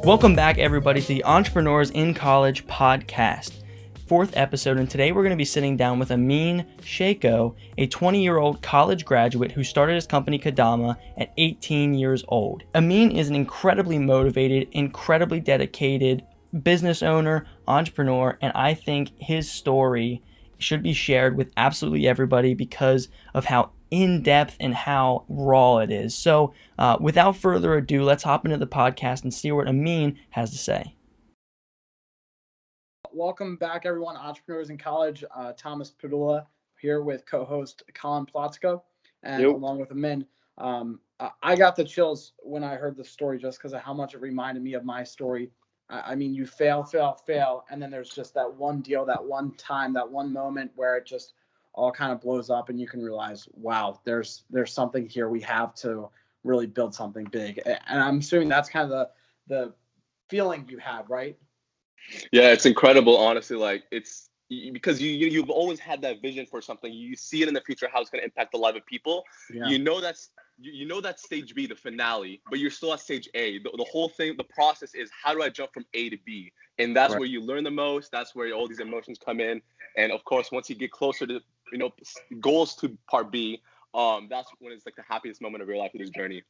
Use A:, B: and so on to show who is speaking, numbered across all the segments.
A: Welcome back, everybody, to the Entrepreneurs in College podcast, fourth episode, and today we're going to be sitting down with Amin Shaykho, a 20-year-old college graduate who started his company Kadama at 18 years old. Amin is an incredibly motivated, incredibly dedicated business owner, entrepreneur, and I think his story should be shared with absolutely everybody because of how in-depth and how raw it is. So without further ado, let's hop into the podcast and see what Amin has to say.
B: Welcome back, everyone. Entrepreneurs in College. Thomas Padula here with co-host Colin and along with Amin. I got the chills when I heard the story just because of how much it reminded me of my story. I mean, you fail, and then there's just that one deal, that one time, that one moment where it just all kind of blows up and you can realize, wow, there's something here. We have to really build something big. And I'm assuming that's kind of the feeling you had, right?
C: Yeah, it's incredible, honestly. Like, it's because you've always had that vision for something. You see it in the future, how it's going to impact the life of people. Yeah. You know that's stage B, the finale, but you're still at stage A. The whole thing, the process is, how do I jump from A to B? And that's where you learn the most. That's where all these emotions come in. And of course, once you get closer to, goals to part B, that's when it's like the happiest moment of your life, of this journey.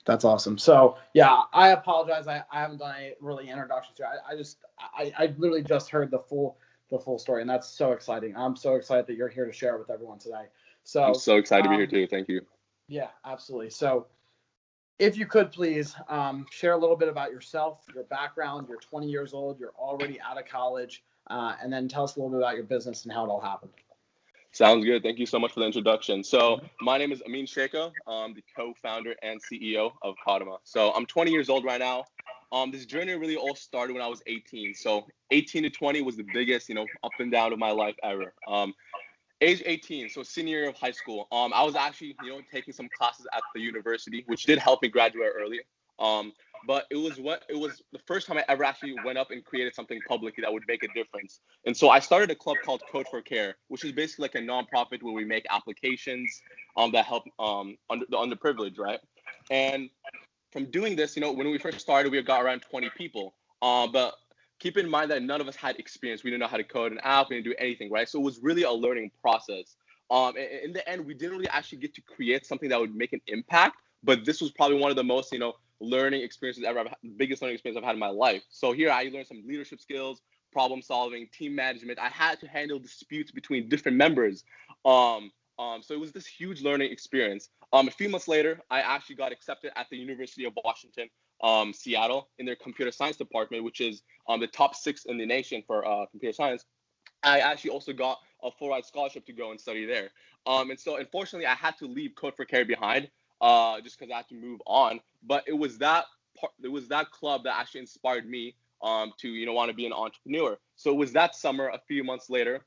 B: That's awesome. So yeah, I apologize. I haven't done a really introduction to it. I literally just heard the full story, and that's so exciting. I'm so excited that you're here to share it with everyone today. So
C: I'm so excited to be here too. Thank you.
B: Yeah, absolutely. So if you could please share a little bit about yourself, your background. You're 20 years old. You're already out of college, and then tell us a little bit about your business and how it all happened.
C: Sounds good. Thank you so much for the introduction. So my name is Amin Shaykho. I'm the co-founder and CEO of Kadama. So I'm 20 years old right now. This journey really all started when I was 18. So 18 to 20 was the biggest, up and down of my life ever. Age 18, so senior year of high school. I was actually, taking some classes at the university, which did help me graduate early. But it was the first time I ever actually went up and created something publicly that would make a difference. And so I started a club called Code for Care, which is basically like a nonprofit where we make applications that help the underprivileged, right? And from doing this, when we first started, we got around 20 people. But keep in mind that none of us had experience. We didn't know how to code an app. We didn't do anything, right? So it was really a learning process. In the end, we didn't really actually get to create something that would make an impact. But this was probably one of the most, learning experiences ever, biggest learning experience I've had in my life. So here I learned some leadership skills, problem solving, team management. I had to handle disputes between different members. So it was this huge learning experience. A few months later, I actually got accepted at the University of Washington, Seattle, in their computer science department, which is the top 6 in the nation for computer science. I actually also got a full-ride scholarship to go and study there. And so unfortunately, I had to leave Code for Care behind. Just because I had to move on. But it was that club that actually inspired me to want to be an entrepreneur. So it was that summer, a few months later,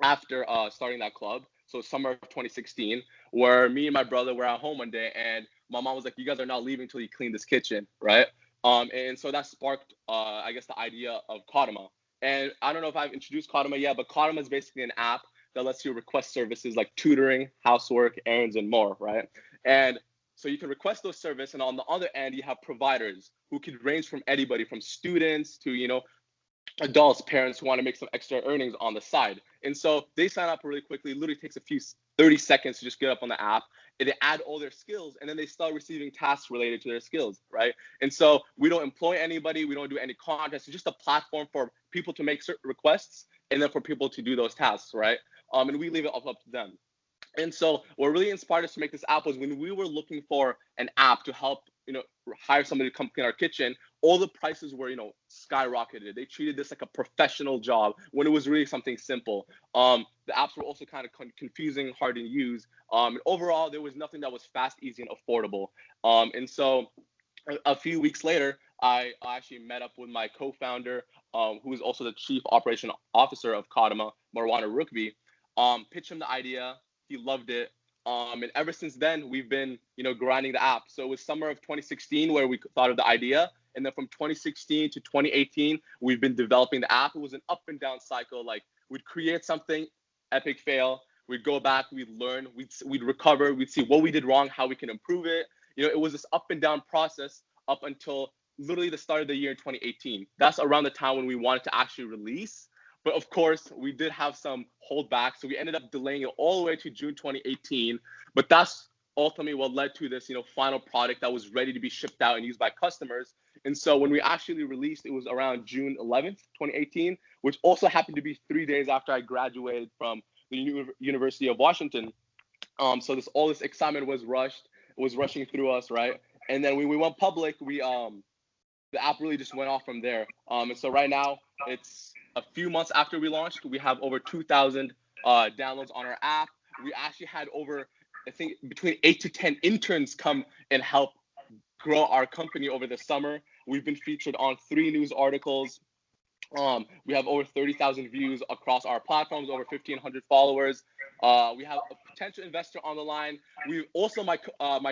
C: after starting that club, so summer of 2016, where me and my brother were at home one day, and my mom was like, "You guys are not leaving until you clean this kitchen," right? And so that sparked, I guess, the idea of Kadama. And I don't know if I've introduced Kadama yet, but Kadama is basically an app that lets you request services like tutoring, housework, errands, and more, right? And so you can request those services, and on the other end, you have providers who could range from anybody from students to, adults, parents who want to make some extra earnings on the side. And so they sign up really quickly. It literally takes 30 seconds to just get up on the app, and they add all their skills, and then they start receiving tasks related to their skills, right? And so we don't employ anybody. We don't do any contests. It's just a platform for people to make certain requests and then for people to do those tasks, right? And we leave it up to them. And so what really inspired us to make this app was when we were looking for an app to help, hire somebody to come clean our kitchen, all the prices were, skyrocketed. They treated this like a professional job when it was really something simple. The apps were also kind of confusing, hard to use. And overall, there was nothing that was fast, easy, and affordable. And so a few weeks later, I actually met up with my co-founder, who is also the chief operation officer of Kadama, Marwan Rukbi, pitched him the idea. He loved it. And ever since then, we've been, grinding the app. So it was summer of 2016 where we thought of the idea. And then from 2016 to 2018, we've been developing the app. It was an up and down cycle. Like, we'd create something, epic fail. We'd go back, we'd learn, we'd recover, we'd see what we did wrong, how we can improve it. It was this up and down process up until literally the start of the year in 2018. That's around the time when we wanted to actually release. But of course, we did have some holdback, so we ended up delaying it all the way to June 2018. But that's ultimately what led to this, final product that was ready to be shipped out and used by customers. And so when we actually released, it was around June 11th, 2018, which also happened to be 3 days after I graduated from the University of Washington. So all this excitement was rushing through us, right? And then when we went public, the app really just went off from there. And so right now, it's a few months after we launched, we have over 2,000 downloads on our app. We actually had over, I think, between 8 to 10 interns come and help grow our company over the summer. We've been featured on 3 news articles. We have over 30,000 views across our platforms, over 1,500 followers. We have a potential investor on the line. We also, my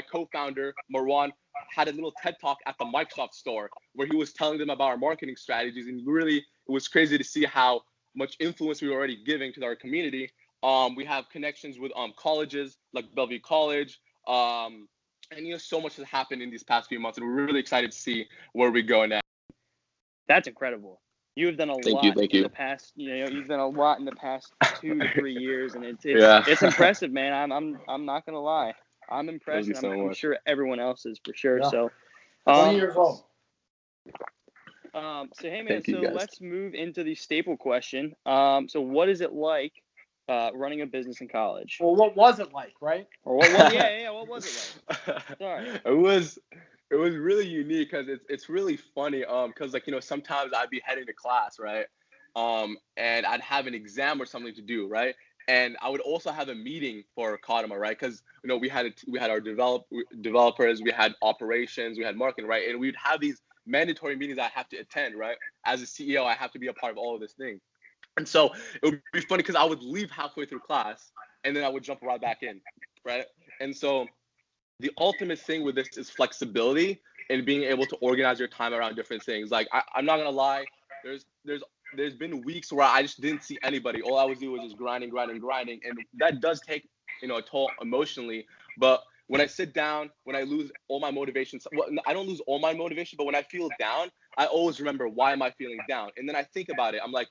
C: co-founder, Marwan, had a little TED Talk at the Microsoft store where he was telling them about our marketing strategies. And really, it was crazy to see how much influence we were already giving to our community. We have connections with colleges like Bellevue College. And so much has happened in these past few months, and we're really excited to see where we go next.
A: That's incredible. You have done a lot in the past. You've done a lot in the past 2 to 3 years, and it's impressive, man. I'm not gonna lie. I'm impressed, and I'm sure everyone else is for sure. Yeah. So,
B: 20 years old.
A: So hey, man. So let's move into the staple question. So what is it like running a business in college?
B: Well, what was it like, right?
A: Or what was what was it like? Sorry.
C: It was really unique because it's really funny because sometimes I'd be heading to class, right, and I'd have an exam or something to do, right, and I would also have a meeting for Kadama, right, because we had our developers, we had operations, we had marketing, right, and we'd have these mandatory meetings I have to attend, right. As a CEO, I have to be a part of all of this thing, and so it would be funny because I would leave halfway through class and then I would jump right back in, right, and so the ultimate thing with this is flexibility and being able to organize your time around different things. Like I'm not gonna lie, there's been weeks where I just didn't see anybody. All I was doing was just grinding, and that does take a toll emotionally. But when I sit down, when I lose all my motivation, well, I don't lose all my motivation, but when I feel down, I always remember why am I feeling down, and then I think about it. I'm like,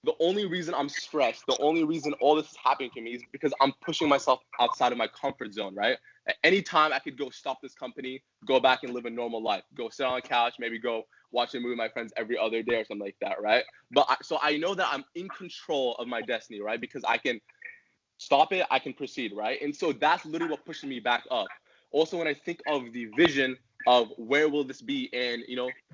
C: the only reason I'm stressed, the only reason all this is happening to me is because I'm pushing myself outside of my comfort zone, right? At any time I could go stop this company, go back and live a normal life, go sit on a couch, maybe go watch a movie with my friends every other day or something like that, right? But so I know that I'm in control of my destiny, right? Because I can stop it, I can proceed, right? And so that's literally what pushes me back up. Also, when I think of the vision of where will this be in,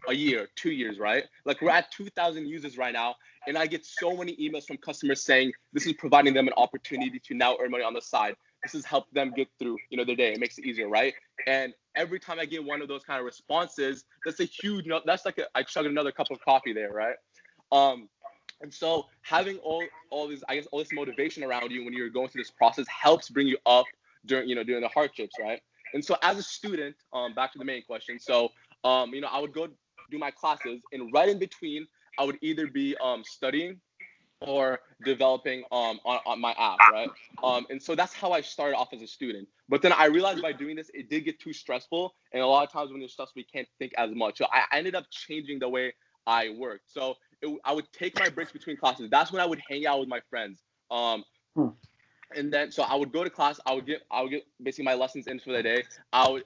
C: a year, 2 years, right? Like we're at 2,000 users right now, and I get so many emails from customers saying this is providing them an opportunity to now earn money on the side. This has helped them get through, their day. It makes it easier, right? And every time I get one of those kind of responses, that's a huge, that's like I chug another cup of coffee there, right? And so having all this, I guess, all this motivation around you when you're going through this process helps bring you up during the hardships, right? And so as a student, back to the main question. So, I would go do my classes, and right in between, I would either be studying or developing on my app, right? And so that's how I started off as a student. But then I realized by doing this, it did get too stressful. And a lot of times when you're stressed, we can't think as much. So I ended up changing the way I worked. So I would take my breaks between classes. That's when I would hang out with my friends. And then, so I would go to class. I would get basically my lessons in for the day.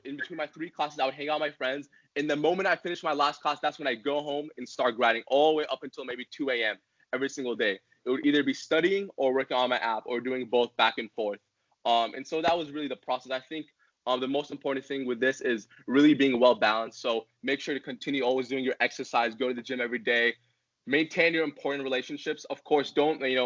C: In between my 3 classes, I would hang out with my friends. And the moment I finish my last class, that's when I go home and start grinding all the way up until maybe 2 a.m. every single day. It would either be studying or working on my app or doing both back and forth. And so that was really the process. I think the most important thing with this is really being well balanced. So make sure to continue always doing your exercise, go to the gym every day, maintain your important relationships. Of course, don't hang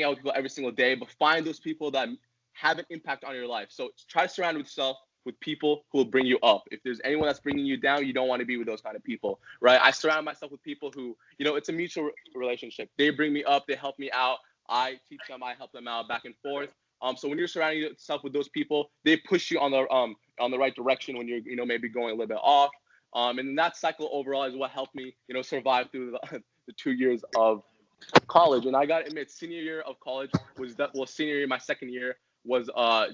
C: out with people every single day, but find those people that have an impact on your life. So try to surround yourself with people who will bring you up. If there's anyone that's bringing you down, you don't want to be with those kind of people, right? I surround myself with people who, it's a mutual relationship. They bring me up, they help me out. I teach them, I help them out, back and forth. So when you're surrounding yourself with those people, they push you on the right direction when you're, maybe going a little bit off. And that cycle overall is what helped me, survive through the 2 years of college, and I got to admit, senior year of college senior year, my second year was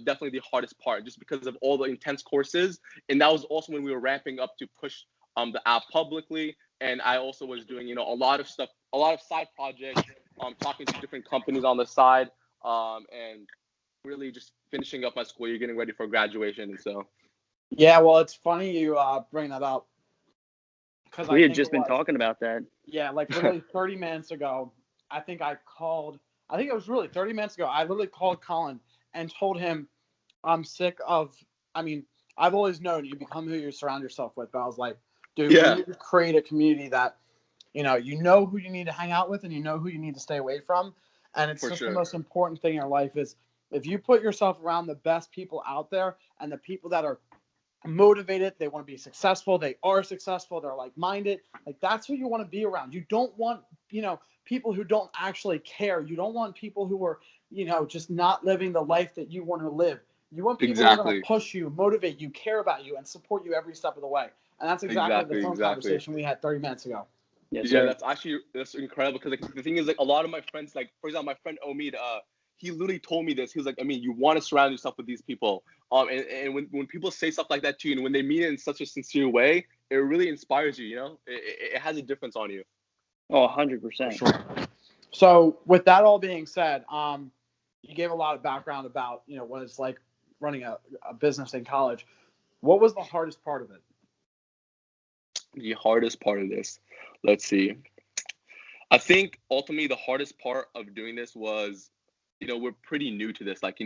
C: definitely the hardest part, just because of all the intense courses, and that was also when we were ramping up to push the app publicly, and I also was doing a lot of stuff, a lot of side projects, talking to different companies on the side, and really just finishing up my school year, getting ready for graduation, and so.
B: Yeah, well, it's funny you bring that up because
D: we had just been talking about that.
B: Yeah, like literally 30 minutes ago, I think it was really 30 minutes ago. I literally called Colin and told him I'm sick of. I mean, I've always known you become who you surround yourself with, but I was like, dude, we need to create a community that you know who you need to hang out with and you know who you need to stay away from. And it's the most important thing in your life is if you put yourself around the best people out there and the people that are motivated, they want to be successful, they are successful, they're like-minded, like that's who you want to be around. You don't want, people who don't actually care. You don't want people who are, just not living the life that you want to live. You want people who are going to push you, motivate you, care about you, and support you every step of the way. And that's exactly the phone conversation we had 30 minutes ago.
C: Yes, yeah, that's incredible because like the thing is like a lot of my friends, like for example, my friend Omid, he literally told me this. He was like, I mean, you want to surround yourself with these people. And when people say stuff like that to you, and when they mean it in such a sincere way, it really inspires you. It has a difference on you.
D: Oh, 100%.
B: Sure. So with that all being said, you gave a lot of background about what it's like running a business in college. What was the hardest part of it?
C: The hardest part of this, let's see. I think ultimately the hardest part of doing this was, we're pretty new to this. Like,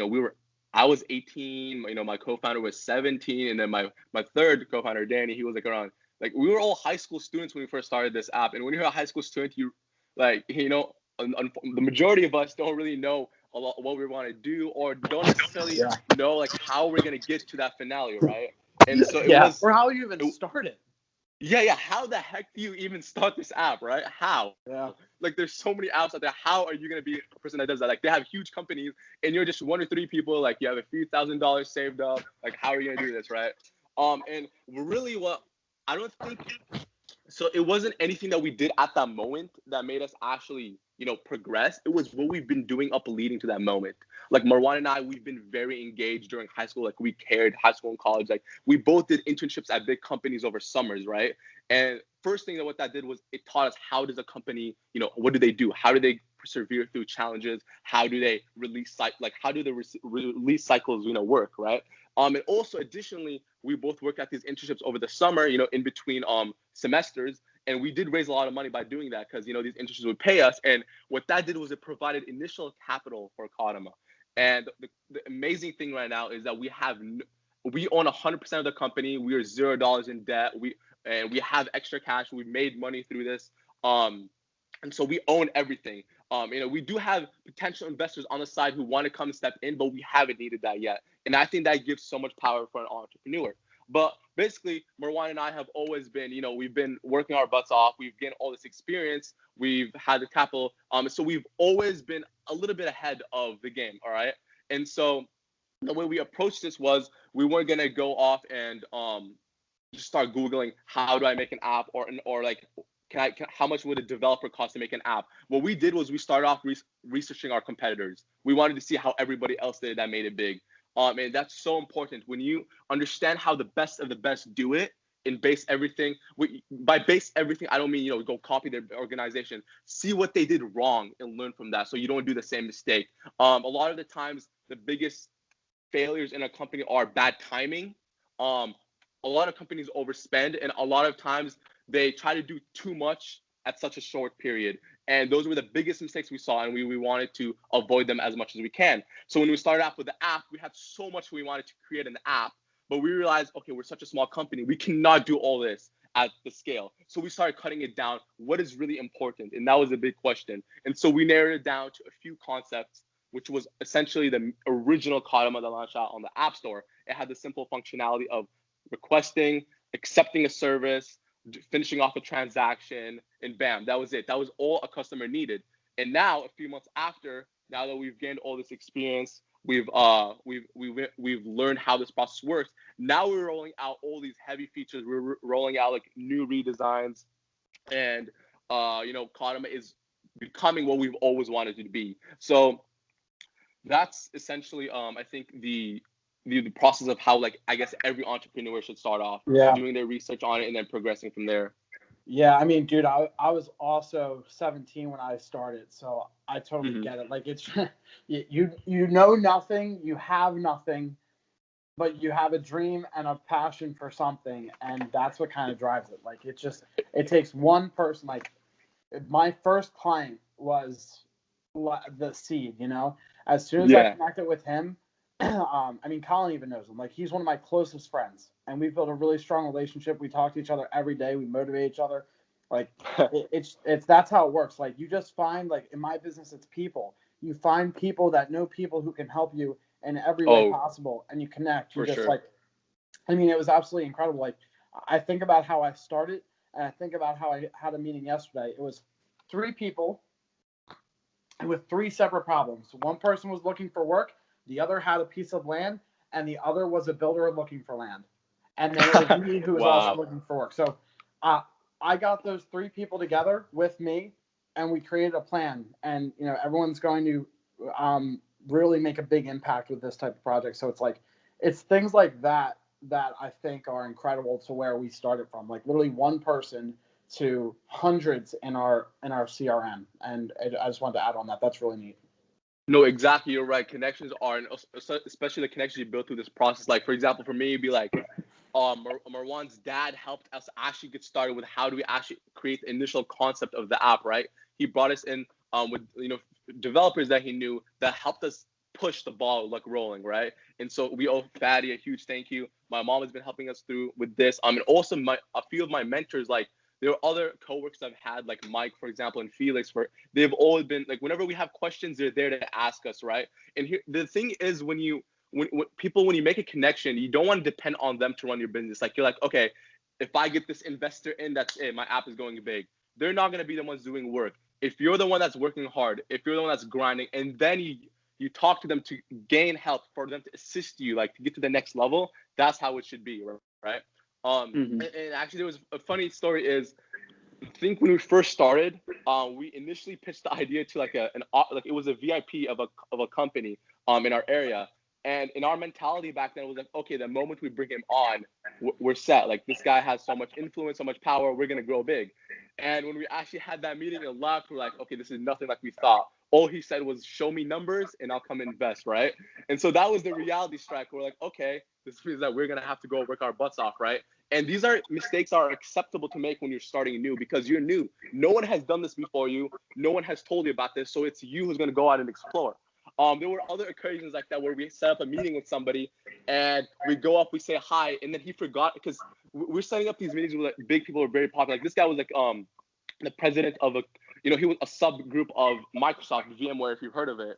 C: I was 18, my co-founder was 17, and then my third co-founder, Danny, he was like around, like we were all high school students when we first started this app. And when you're a high school student, you like, the majority of us don't really know a lot what we want to do or don't necessarily know like how we're going to get to that finale, right? And so it was,
B: or how you even started.
C: Yeah. How the heck do you even start this app, right? How?
B: Yeah.
C: Like there's so many apps out there. How are you gonna be a person that does that? Like they have huge companies, and you're just 1 or 3 people. Like you have a few $1,000s saved up. Like how are you gonna do this, right? And really, what I don't think. So it wasn't anything that we did at that moment that made us actually, progress. It was what we've been doing up leading to that moment. Like Marwan and I, we've been very engaged during high school. Like we cared high school and college. Like we both did internships at big companies over summers, right? And first thing that what that did was it taught us how does a company, what do they do? How do they persevere through challenges? How do they release how do the release cycles, work, right? And also additionally, we both worked at these internships over the summer, in between semesters. And we did raise a lot of money by doing that because, these internships would pay us. And what that did was it provided initial capital for Kadama. And the amazing thing right now is that we own 100% of the company. We are $0 in debt. We have extra cash. We've made money through this. And so we own everything. We do have potential investors on the side who want to come and step in, but we haven't needed that yet. And I think that gives so much power for an entrepreneur. But basically, Marwan and I have always been, we've been working our butts off. We've gained all this experience. We've had the capital. So we've always been a little bit ahead of the game. All right. And so the way we approached this was we weren't going to go off and just start Googling, how do I make an app or like, how much would a developer cost to make an app? What we did was we started off researching our competitors. We wanted to see how everybody else did that made it big. And that's so important. When you understand how the best of the best do it and base everything, by base everything, I don't mean, go copy their organization. See what they did wrong and learn from that so you don't do the same mistake. A lot of the times, the biggest failures in a company are bad timing. A lot of companies overspend, and a lot of times they try to do too much at such a short period. And those were the biggest mistakes we saw, and we wanted to avoid them as much as we can. So when we started off with the app, we had so much we wanted to create an app, but we realized, okay, we're such a small company. We cannot do all this at the scale. So we started cutting it down. What is really important? And that was a big question. And so we narrowed it down to a few concepts, which was essentially the original Kadama that launched out on the App Store. It had the simple functionality of requesting, accepting a service, finishing off a transaction, and bam, that was it. That was all a customer needed. And now, a few months after, now that we've gained all this experience, we've learned how this process works. Now we're rolling out all these heavy features. We're rolling out like new redesigns, and Kadama is becoming what we've always wanted to be. So that's essentially, I think the process of how, like, I guess every entrepreneur should start off doing their research on it and then progressing from there.
B: Yeah, I mean, dude, I was also 17 when I started, so I totally get it. Like, it's you know nothing, you have nothing, but you have a dream and a passion for something, and that's what kind of drives it. Like, it takes one person. Like, my first client was the seed, you know. As soon as I connected with him, I mean, Colin even knows him. Like, he's one of my closest friends, and we've built a really strong relationship. We talk to each other every day. We motivate each other. Like, it's that's how it works. Like, you just find, like, in my business, it's people. You find people that know people who can help you in every way possible, and you connect. You just like, I mean, it was absolutely incredible. Like, I think about how I started, and I think about how I had a meeting yesterday. It was 3 people with 3 separate problems. One person was looking for work, the other had a piece of land, and the other was a builder looking for land. And then it was me who was also looking for work. So I got those 3 people together with me, and we created a plan. And, you know, everyone's going to really make a big impact with this type of project. So it's like, it's things like that that I think are incredible to where we started from. Like, literally one person to hundreds in our CRM. And I just wanted to add on that. That's really neat.
C: No, exactly. You're right. Connections are, especially the connections you build through this process. Like, for example, for me, it'd be like, Marwan's dad helped us actually get started with how do we actually create the initial concept of the app, right? He brought us in with, you know, developers that he knew that helped us push the ball like rolling, right? And so we owe Fatty a huge thank you. My mom has been helping us through with this. And also a few of my mentors, like, there are other coworkers I've had, like Mike, for example, and Felix, where they've always been like, whenever we have questions, they're there to ask us, right? And here, the thing is, when you make a connection, you don't want to depend on them to run your business. Like, you're like, okay, if I get this investor in, that's it. My app is going big. They're not going to be the ones doing work. If you're the one that's working hard, if you're the one that's grinding, and then you talk to them to gain help for them to assist you, like, to get to the next level, that's how it should be, right? And actually, there was a funny story is, I think when we first started, we initially pitched the idea to like it was a VIP of a company in our area. And in our mentality back then, it was like, okay, the moment we bring him on, we're set. Like, this guy has so much influence, so much power, we're going to grow big. And when we actually had that meeting and left, we're like, okay, this is nothing like we thought. All he said was, show me numbers and I'll come invest, right? And so that was the reality strike. We're like, okay, this means that we're going to have to go work our butts off, right? And these are mistakes are acceptable to make when you're starting new, because you're new. No one has done this before you. No one has told you about this. So it's you who's going to go out and explore. There were other occasions like that where we set up a meeting with somebody and we go up, we say hi, and then he forgot, because we're setting up these meetings with like big people who are very popular. Like, this guy was like the president of he was a subgroup of Microsoft, VMware, if you've heard of it.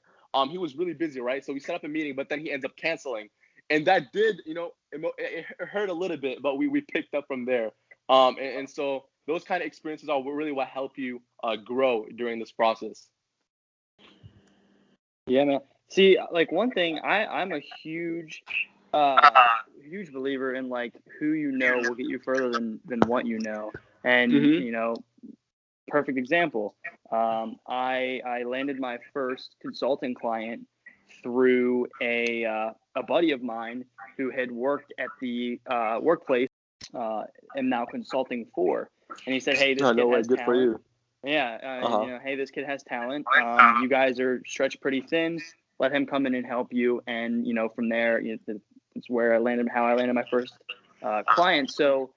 C: He was really busy, right? So we set up a meeting, but then he ends up canceling. And that did, it hurt a little bit, but we picked up from there. And so those kind of experiences are really what help you grow during this process.
D: Yeah, man. See, like, one thing, I'm a huge believer in, like, who you know will get you further than what you know. And perfect example. I landed my first consulting client through a buddy of mine who had worked at the workplace am now consulting for, and he said, "Hey, this kid has talent."
C: For you.
D: Yeah, hey, this kid has talent. You guys are stretched pretty thin. Let him come in and help you, and from there, it's where how I landed my first client. So,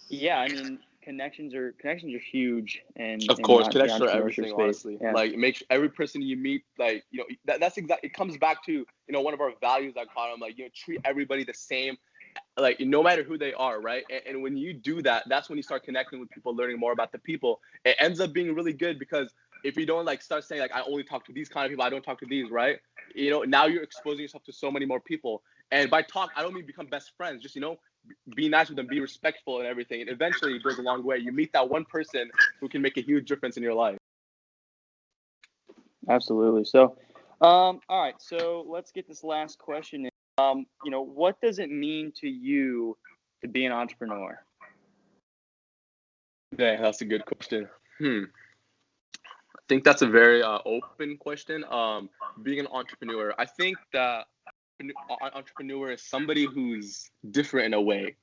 D: yeah, I mean, connections are huge, and
C: of course, connections are everything. Honestly, like, make sure every person you meet, like, that's exactly. It comes back to one of our values at Kadama, like, treat everybody the same, like, no matter who they are, right? And when you do that, that's when you start connecting with people, learning more about the people. It ends up being really good, because if you don't, like, start saying, like, I only talk to these kind of people, I don't talk to these, right? Now you're exposing yourself to so many more people. And by talk, I don't mean become best friends, just be nice with them, be respectful and everything. And eventually it goes a long way. You meet that one person who can make a huge difference in your life.
D: Absolutely. So, all right. So let's get this last question in. What does it mean to you to be an entrepreneur?
C: Yeah, that's a good question. I think that's a very open question. Being an entrepreneur, I think that an entrepreneur is somebody who's different in a way.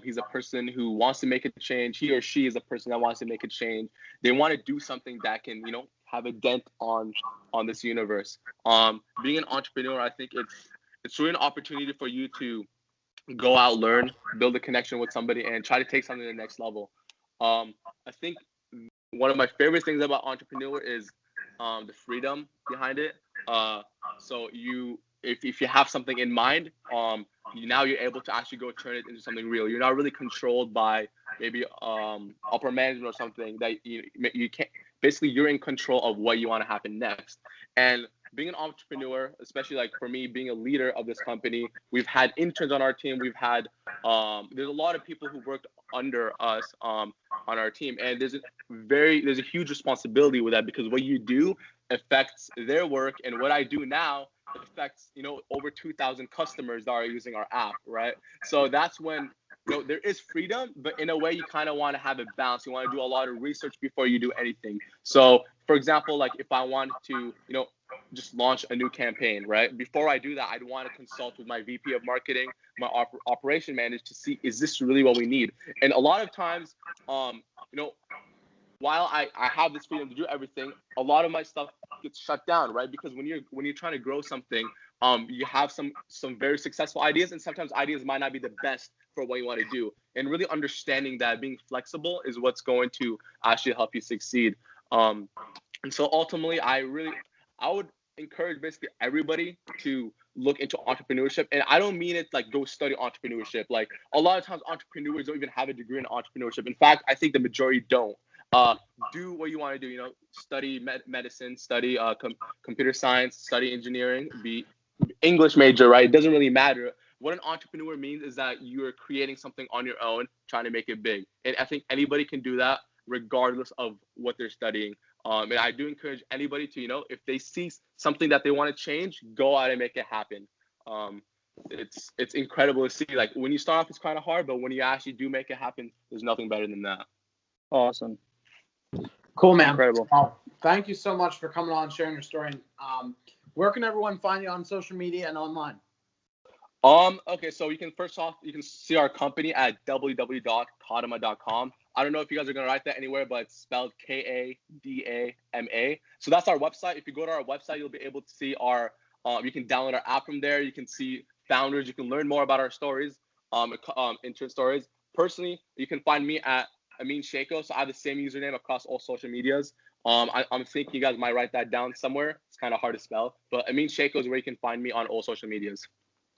C: He's a person who wants to make a change. He or she is a person that wants to make a change. They want to do something that can, have a dent on this universe. Being an entrepreneur, I think it's really an opportunity for you to go out, learn, build a connection with somebody, and try to take something to the next level. I think one of my favorite things about entrepreneur is the freedom behind it. So if you have something in mind, now you're able to actually go turn it into something real. You're not really controlled by maybe upper management or something that you can't. Basically, you're in control of what you want to happen next. And being an entrepreneur, especially like for me, being a leader of this company, we've had interns on our team. We've had there's a lot of people who worked under us on our team, and there's a huge responsibility with that, because what you do affects their work, and what I do now affects over 2,000 customers that are using our app, right? So that's when there is freedom, but in a way you kind of want to have a balance. You want to do a lot of research before you do anything. So for example, like if I wanted to just launch a new campaign, right? Before I do that, I'd want to consult with my VP of marketing, my operation manager, to see, is this really what we need? And a lot of times, while I have this freedom to do everything, a lot of my stuff gets shut down, right? Because when you're trying to grow something, you have some very successful ideas, and sometimes ideas might not be the best for what you want to do. And really understanding that being flexible is what's going to actually help you succeed. And so ultimately, I would encourage basically everybody to look into entrepreneurship. And I don't mean it like go study entrepreneurship. Like a lot of times entrepreneurs don't even have a degree in entrepreneurship. In fact, I think the majority don't. Do what you want to do, study medicine, study computer science, study engineering, be English major, right? It doesn't really matter. What an entrepreneur means is that you're creating something on your own, trying to make it big. And I think anybody can do that regardless of what they're studying. And I do encourage anybody to, if they see something that they want to change, go out and make it happen. It's incredible to see. Like when you start off, it's kind of hard, but when you actually do make it happen, there's nothing better than that.
D: Awesome.
B: Cool, man.
D: Incredible.
B: Well, thank you so much for coming on and sharing your story. Where can everyone find you on social media and online?
C: Okay, so you can see our company at www.kadama.com. I don't know if you guys are gonna write that anywhere, but it's spelled Kadama. So that's our website. If you go to our website, you'll be able to see our you can download our app from there. You can see founders, you can learn more about our stories, intern stories. Personally, you can find me at Amin Shaykho. So I have the same username across all social medias. I'm thinking you guys might write that down somewhere. It's kind of hard to spell, but Amin Shaykho is where you can find me on all social medias.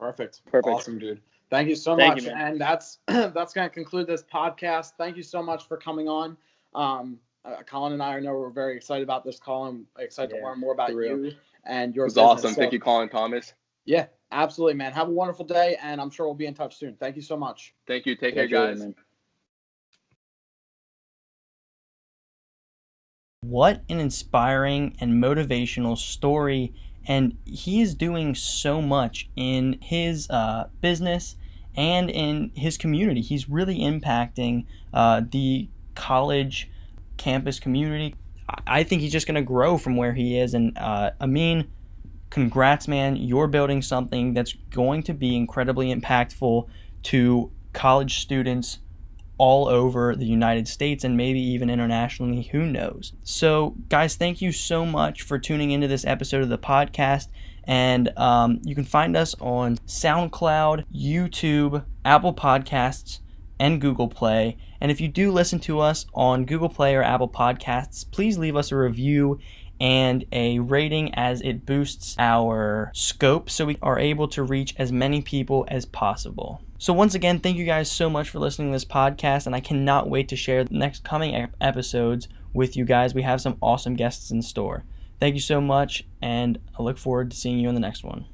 B: Perfect.
D: Perfect.
B: Awesome, dude. Thank you so
D: Thank
B: much.
D: you,
B: And that's going to conclude this podcast. Thank you so much for coming on. Colin and I know we're very excited about this call. I'm excited to learn more about you and your business.
C: Awesome. Thank you, Colin and Thomas.
B: Yeah, absolutely, man. Have a wonderful day, and I'm sure we'll be in touch soon. Thank you so much.
C: Thank you. Take care, guys.
D: Man.
A: What an inspiring and motivational story. And he is doing so much in his business and in his community. He's really impacting the college campus community. I think he's just going to grow from where he is. And Amin, congrats, man. You're building something that's going to be incredibly impactful to college students all over the United States and maybe even internationally, who knows. So guys, thank you so much for tuning into this episode of the podcast. And you can find us on SoundCloud, YouTube, Apple Podcasts, and Google Play. And if you do listen to us on Google Play or Apple Podcasts, please leave us a review and a rating, as it boosts our scope so we are able to reach as many people as possible. So once again, thank you guys so much for listening to this podcast, and I cannot wait to share the next coming episodes with you guys. We have some awesome guests in store. Thank you so much, and I look forward to seeing you in the next one.